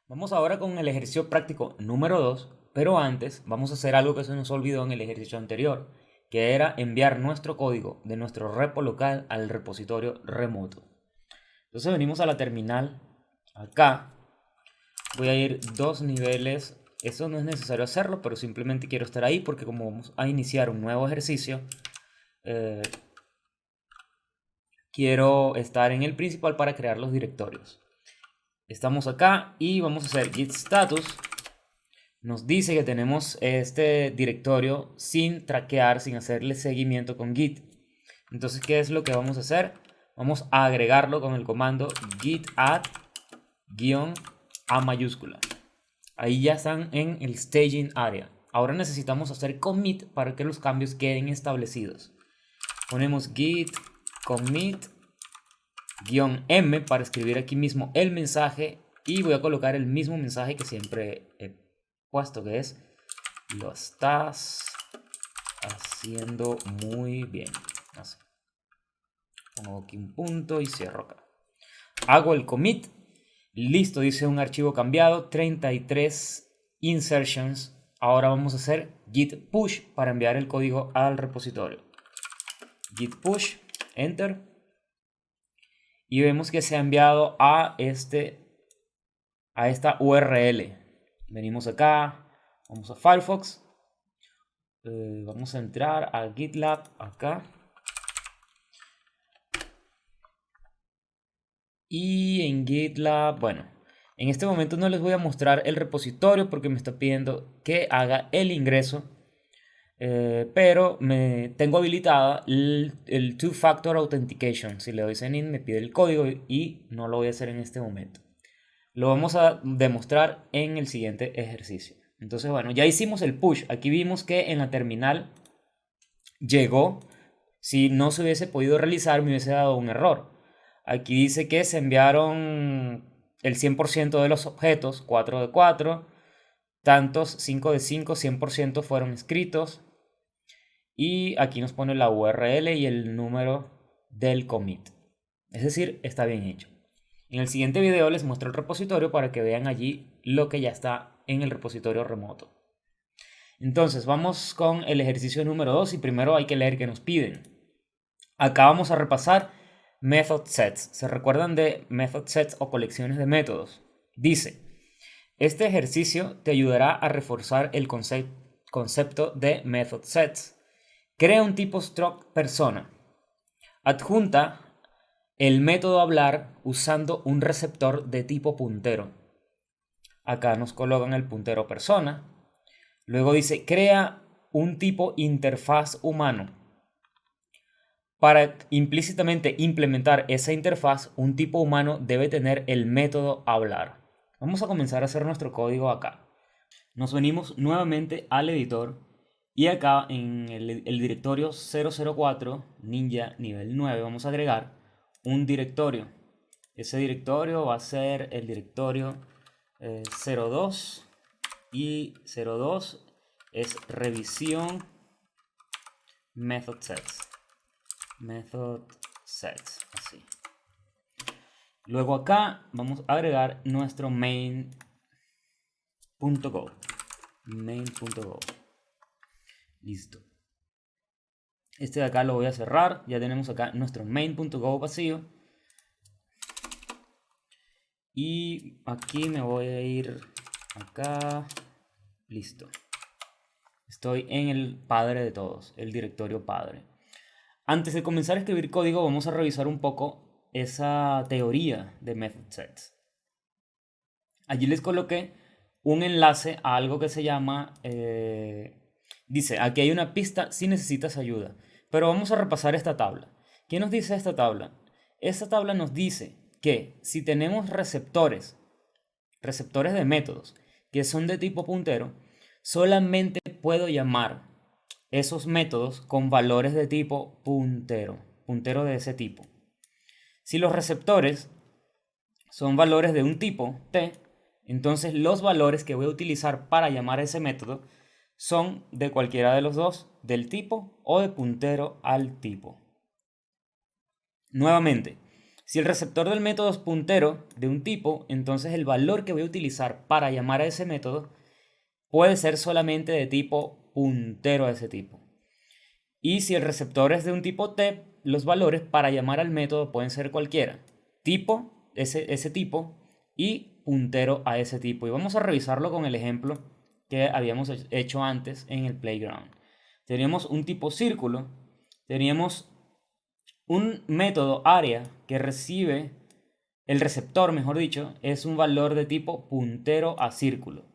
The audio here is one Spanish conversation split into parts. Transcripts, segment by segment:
Vamos ahora con el ejercicio práctico número 2, pero antes vamos a hacer algo que se nos olvidó en el ejercicio anterior, que era enviar nuestro código de nuestro repo local al repositorio remoto. Entonces venimos a la terminal, acá voy a ir dos niveles, eso no es necesario hacerlo, pero simplemente quiero estar ahí porque como vamos a iniciar un nuevo ejercicio, eh, quiero estar en el principal para crear los directorios. Estamos acá y vamos a hacer git status. Nos dice que tenemos este directorio sin traquear, sin hacerle seguimiento con git. Entonces, ¿qué es lo que vamos a hacer? Vamos a agregarlo con el comando git add-a mayúscula. Ahí ya están en el staging area. Ahora necesitamos hacer commit para que los cambios queden establecidos. Ponemos git commit -m para escribir aquí mismo el mensaje y voy a colocar el mismo mensaje que siempre he puesto, que es: lo estás haciendo muy bien. Así. Pongo aquí un punto y cierro acá. Hago el commit. Listo, dice un archivo cambiado. 33 insertions. Ahora vamos a hacer git push para enviar el código al repositorio. Git push, enter. Y vemos que se ha enviado a esta URL. Venimos acá, vamos a Firefox, vamos a entrar a GitLab acá. Y en GitLab, bueno, en este momento no les voy a mostrar el repositorio porque me está pidiendo que haga el ingreso. Pero me tengo habilitada el Two-Factor Authentication. Si le doy sign in me pide el código y no lo voy a hacer en este momento. Lo vamos a demostrar en el siguiente ejercicio. Entonces, bueno, ya hicimos el push. Aquí vimos que en la terminal llegó. Si no se hubiese podido realizar, me hubiese dado un error. Aquí dice que se enviaron el 100% de los objetos, 4 de 4. Tantos 5 de 5, 100% fueron escritos. Y aquí nos pone la URL y el número del commit. Es decir, está bien hecho. En el siguiente video les muestro el repositorio para que vean allí lo que ya está en el repositorio remoto. Entonces vamos con el ejercicio número 2 y primero hay que leer qué nos piden. Acá vamos a repasar method sets. ¿Se recuerdan de method sets o colecciones de métodos? Dice: este ejercicio te ayudará a reforzar el concepto de method sets. Crea un tipo struct persona. Adjunta el método hablar usando un receptor de tipo puntero. Acá nos colocan el puntero persona. Luego dice: crea un tipo interfaz humano. Para implícitamente implementar esa interfaz, un tipo humano debe tener el método hablar. Vamos a comenzar a hacer nuestro código acá. Nos venimos nuevamente al editor y acá en el directorio 004 Ninja nivel 9 vamos a agregar un directorio. Ese directorio va a ser el directorio 02 y 02 es revisión method sets. Method sets, así. Luego acá vamos a agregar nuestro main.go. Main.go. Listo. Este de acá lo voy a cerrar. Ya tenemos acá nuestro main.go vacío. Y aquí me voy a ir acá. Listo. Estoy en el padre de todos, el directorio padre. Antes de comenzar a escribir código, vamos a revisar un poco esa teoría de method sets. Allí les coloqué un enlace a algo que se llama... dice, aquí hay una pista si necesitas ayuda. Pero vamos a repasar esta tabla. ¿Qué nos dice esta tabla? Esta tabla nos dice que si tenemos receptores de métodos que son de tipo puntero, solamente puedo llamar esos métodos con valores de tipo puntero de ese tipo. Si los receptores son valores de un tipo t, entonces los valores que voy a utilizar para llamar a ese método son de cualquiera de los dos, del tipo o de puntero al tipo. Nuevamente, Si el receptor del método es puntero de un tipo, entonces el valor que voy a utilizar para llamar a ese método puede ser solamente de tipo puntero a ese tipo. Y si el receptor es de un tipo T, los valores para llamar al método pueden ser cualquiera. Tipo, ese tipo, y puntero a ese tipo. Y vamos a revisarlo con el ejemplo que habíamos hecho antes en el playground. Teníamos un tipo círculo, teníamos un método área que recibe, el receptor, mejor dicho, es un valor de tipo puntero a círculo.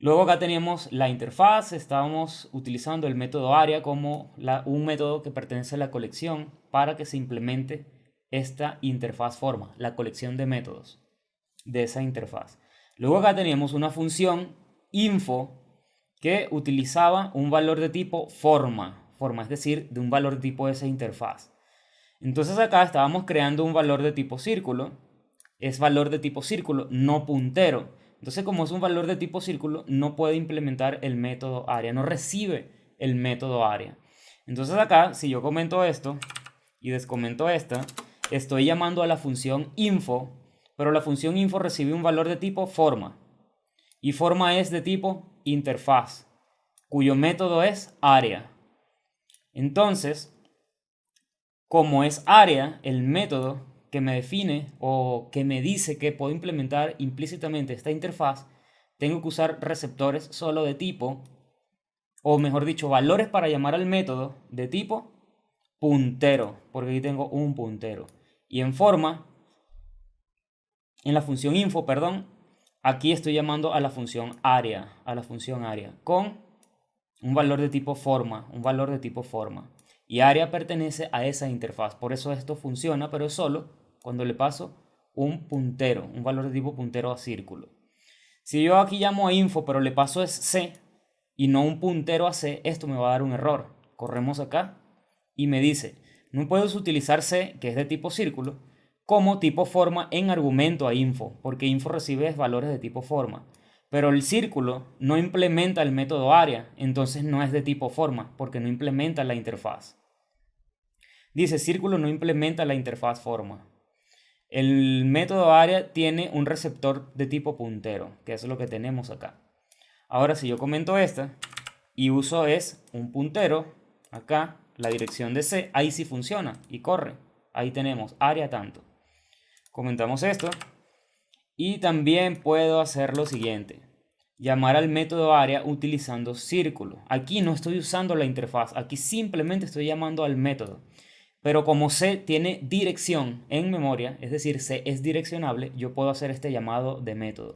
Luego acá teníamos la interfaz, estábamos utilizando el método área como un método que pertenece a la colección para que se implemente esta interfaz forma, la colección de métodos de esa interfaz. Luego acá teníamos una función info que utilizaba un valor de tipo forma, es decir, de un valor de tipo de esa interfaz. Entonces acá estábamos creando un valor de tipo círculo, es valor de tipo círculo, no puntero. Entonces como es un valor de tipo círculo, no puede implementar el método área, no recibe el método área. Entonces acá, si yo comento esto y descomento esta, estoy llamando a la función info, pero la función info recibe un valor de tipo forma. Y forma es de tipo interfaz, cuyo método es área. Entonces, como es área, el método que me define o que me dice que puedo implementar implícitamente esta interfaz, tengo que usar receptores solo de tipo, o mejor dicho, valores para llamar al método de tipo puntero, porque aquí tengo un puntero. Y en forma, en la función info, perdón, aquí estoy llamando a la función área, con un valor de tipo forma, Y área pertenece a esa interfaz. Por eso esto funciona, pero es solo cuando le paso un puntero, un valor de tipo puntero a círculo. Si yo aquí llamo a info, pero le paso es C y no un puntero a C, esto me va a dar un error. Corremos acá y me dice, no puedes utilizar C, que es de tipo círculo, como tipo forma en argumento a info, porque info recibe valores de tipo forma. Pero el círculo no implementa el método área, entonces no es de tipo forma, porque no implementa la interfaz. Dice, círculo no implementa la interfaz forma. El método área tiene un receptor de tipo puntero, que es lo que tenemos acá. Ahora si yo comento esta y uso es un puntero, acá la dirección de C, ahí sí funciona y corre. Ahí tenemos área tanto. Comentamos esto y también puedo hacer lo siguiente. Llamar al método área utilizando círculo. Aquí no estoy usando la interfaz, aquí simplemente estoy llamando al método. Pero como C tiene dirección en memoria, es decir, C es direccionable, yo puedo hacer este llamado de método.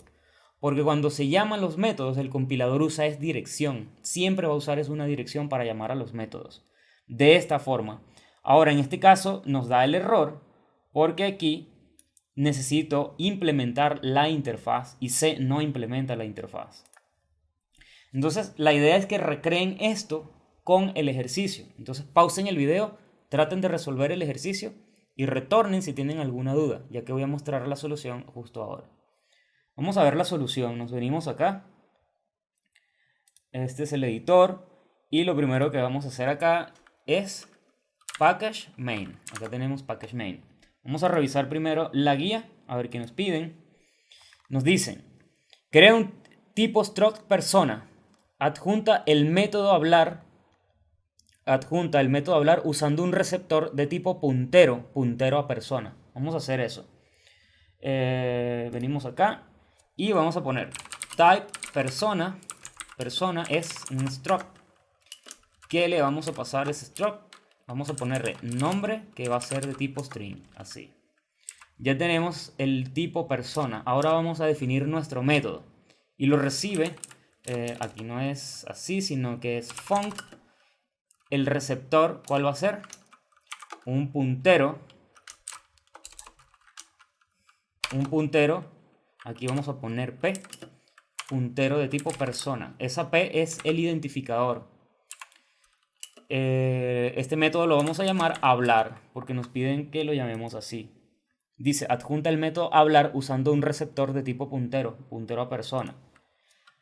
Porque cuando se llaman los métodos, el compilador usa es dirección. Siempre va a usar es una dirección para llamar a los métodos. De esta forma. Ahora, en este caso nos da el error porque aquí necesito implementar la interfaz y C no implementa la interfaz. Entonces, la idea es que recreen esto con el ejercicio. Entonces, pausen el video, traten de resolver el ejercicio y retornen si tienen alguna duda, ya que voy a mostrar la solución justo ahora. Vamos a ver la solución. Nos venimos acá. Este es el editor. Y lo primero que vamos a hacer acá es package main. Acá tenemos package main. Vamos a revisar primero la guía, a ver qué nos piden. Nos dicen, crea un tipo struct persona. Adjunta el método hablar usando un receptor de tipo puntero a persona. Vamos a hacer eso. Venimos acá y vamos a poner type persona. Persona es un struct. ¿Qué le vamos a pasar a ese struct? Vamos a ponerle nombre, que va a ser de tipo string, así. Ya tenemos el tipo persona. Ahora vamos a definir nuestro método. Y lo recibe, aquí no es así, sino que es func. El receptor, ¿cuál va a ser? Un puntero. Aquí vamos a poner P. Puntero de tipo persona. Esa P es el identificador. Este método lo vamos a llamar hablar, porque nos piden que lo llamemos así. Dice, adjunta el método hablar usando un receptor de tipo puntero a persona.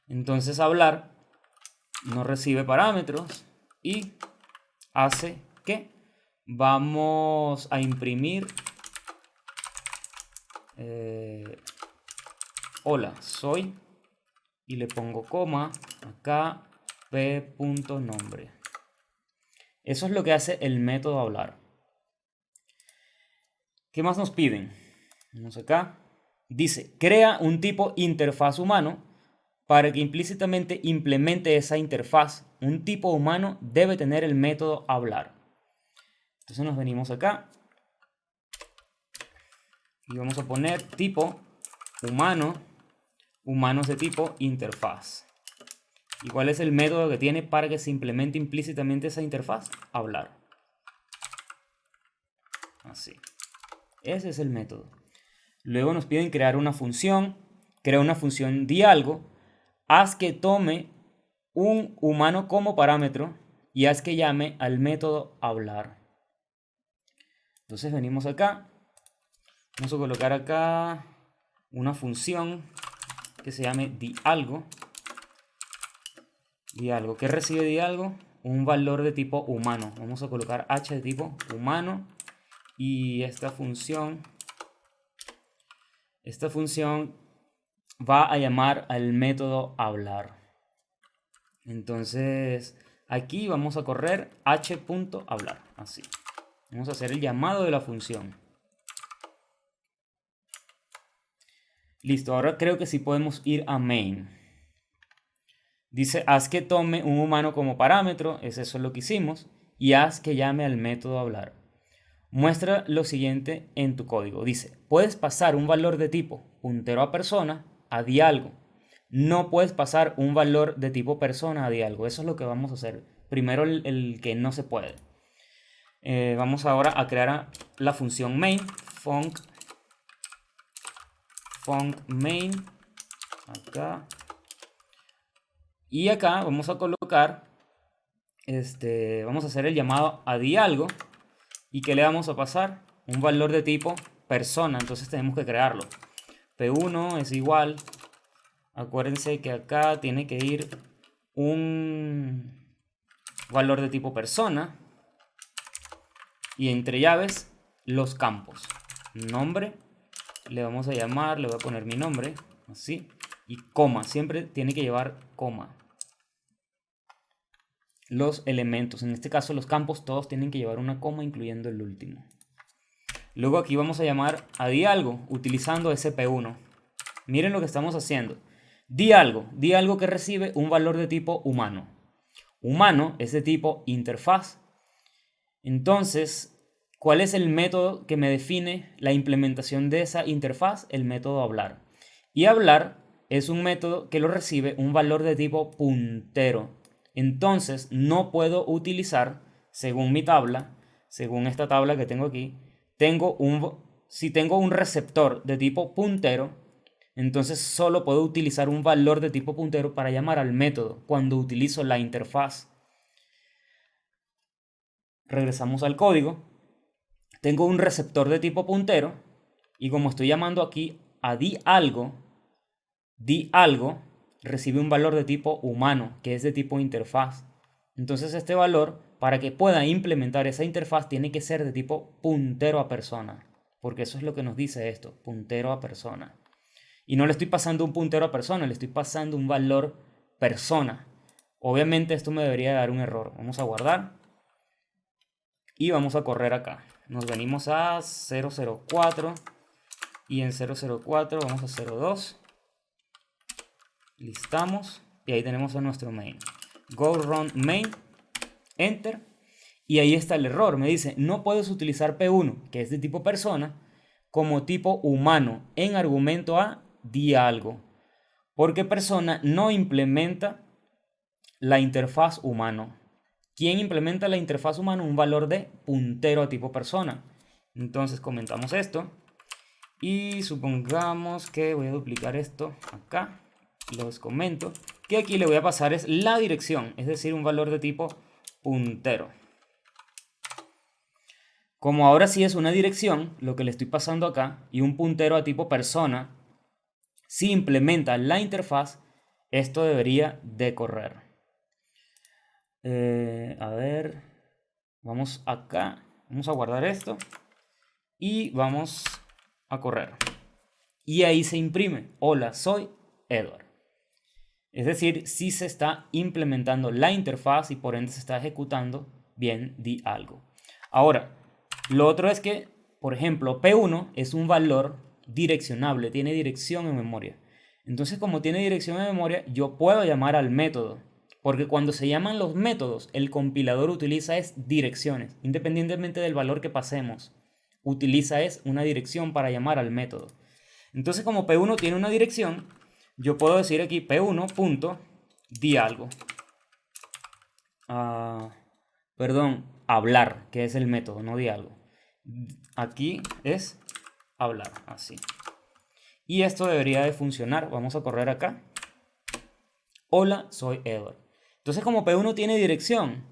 Entonces hablar no recibe parámetros y hace que vamos a imprimir hola, soy, y le pongo coma, acá p.nombre. Eso es lo que hace el método hablar. ¿Qué más nos piden? Vamos acá. Dice, crea un tipo interfaz humano para que implícitamente implemente esa interfaz. Un tipo humano debe tener el método hablar. Entonces nos venimos acá y vamos a poner tipo humano, humanos de tipo interfaz. ¿Y cuál es el método que tiene para que se implemente implícitamente esa interfaz? Hablar. Así. Ese es el método. Luego nos piden crear una función. Crea una función diálogo. Haz que tome un humano como parámetro y haz que llame al método hablar. Entonces venimos acá. Vamos a colocar acá una función que se llame diálogo. Diálogo. ¿Qué recibe diálogo? Un valor de tipo humano. Vamos a colocar h de tipo humano. Y esta función va a llamar al método hablar. Entonces aquí vamos a correr h.hablar. Así. Vamos a hacer el llamado de la función. Listo, ahora creo que sí podemos ir a main. Dice, haz que tome un humano como parámetro, eso es lo que hicimos, y haz que llame al método hablar. Muestra lo siguiente en tu código. Dice, puedes pasar un valor de tipo puntero a persona a diálogo. No puedes pasar un valor de tipo persona a diálogo. Eso es lo que vamos a hacer. Primero el que no se puede. Vamos ahora a crear la función main, func main, acá. Y acá vamos a colocar, vamos a hacer el llamado a diálogo. ¿Y qué le vamos a pasar? Un valor de tipo persona, entonces tenemos que crearlo. P1 es igual, acuérdense que acá tiene que ir un valor de tipo persona. Y entre llaves, los campos. Nombre, le vamos a llamar, le voy a poner mi nombre, así. Y coma, siempre tiene que llevar coma. Los elementos, en este caso los campos, todos tienen que llevar una coma, incluyendo el último. Luego aquí vamos a llamar a diálogo utilizando SP1. Miren lo que estamos haciendo. Diálogo que recibe un valor de tipo humano. Humano es de tipo interfaz. Entonces, ¿cuál es el método que me define la implementación de esa interfaz? El método hablar. Y hablar es un método que lo recibe un valor de tipo puntero. Entonces, no puedo utilizar, según mi tabla, según esta tabla que tengo aquí, si tengo un receptor de tipo puntero, entonces solo puedo utilizar un valor de tipo puntero para llamar al método cuando utilizo la interfaz. Regresamos al código. Tengo un receptor de tipo puntero y como estoy llamando aquí a diálogo recibe un valor de tipo humano, que es de tipo interfaz. Entonces este valor, para que pueda implementar esa interfaz, tiene que ser de tipo puntero a persona, porque eso es lo que nos dice esto, puntero a persona. Y no le estoy pasando un puntero a persona, le estoy pasando un valor persona. Obviamente esto me debería dar un error. Vamos a guardar y vamos a correr acá. Nos venimos a 004 y en 004 vamos a 02. Listamos y ahí tenemos a nuestro main. Go run main, enter. Y ahí está el error. Me dice, no puedes utilizar P1, que es de tipo persona, como tipo humano en argumento a diálogo. Porque persona no implementa la interfaz humano. ¿Quién implementa la interfaz humano? Un valor de puntero a tipo persona. Entonces comentamos esto. Y supongamos que voy a duplicar esto acá. Los comento. Que aquí le voy a pasar es la dirección. Es decir, un valor de tipo puntero. Como ahora sí es una dirección, lo que le estoy pasando acá, y un puntero a tipo persona, si implementa la interfaz, esto debería de correr. A ver, vamos acá, vamos a guardar esto y vamos a correr. y ahí se imprime, hola, soy Edward. Es decir, si se está implementando la interfaz y por ende se está ejecutando bien di algo. Ahora, lo otro es que, por ejemplo, P1 es un valor direccionable, tiene dirección en memoria. Entonces, como tiene dirección en memoria, yo puedo llamar al método. Porque cuando se llaman los métodos, el compilador utiliza es direcciones, independientemente del valor que pasemos. Utiliza es una dirección para llamar al método. Entonces, como P1 tiene una dirección, yo puedo decir aquí P1.di algo. Perdón, hablar, que es el método, no di algo. Aquí es hablar, así. Y esto debería de funcionar. Vamos a correr acá. Hola, soy Edward. Entonces, como P1 tiene dirección,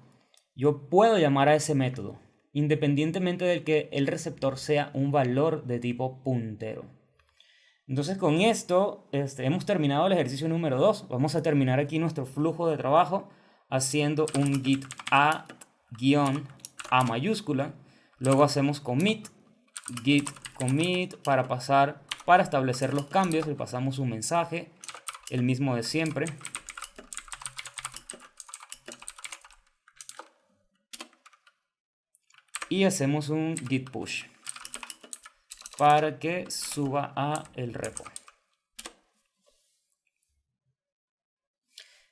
yo puedo llamar a ese método, independientemente del que el receptor sea un valor de tipo puntero. Entonces, con esto hemos terminado el ejercicio número 2. Vamos a terminar aquí nuestro flujo de trabajo haciendo un git a mayúscula. Luego hacemos commit, git commit para establecer los cambios. Le pasamos un mensaje, el mismo de siempre. Y hacemos un git push para que suba a el repo.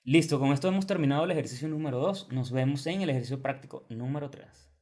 Listo, con esto hemos terminado el ejercicio número 2. Nos vemos en el ejercicio práctico número 3.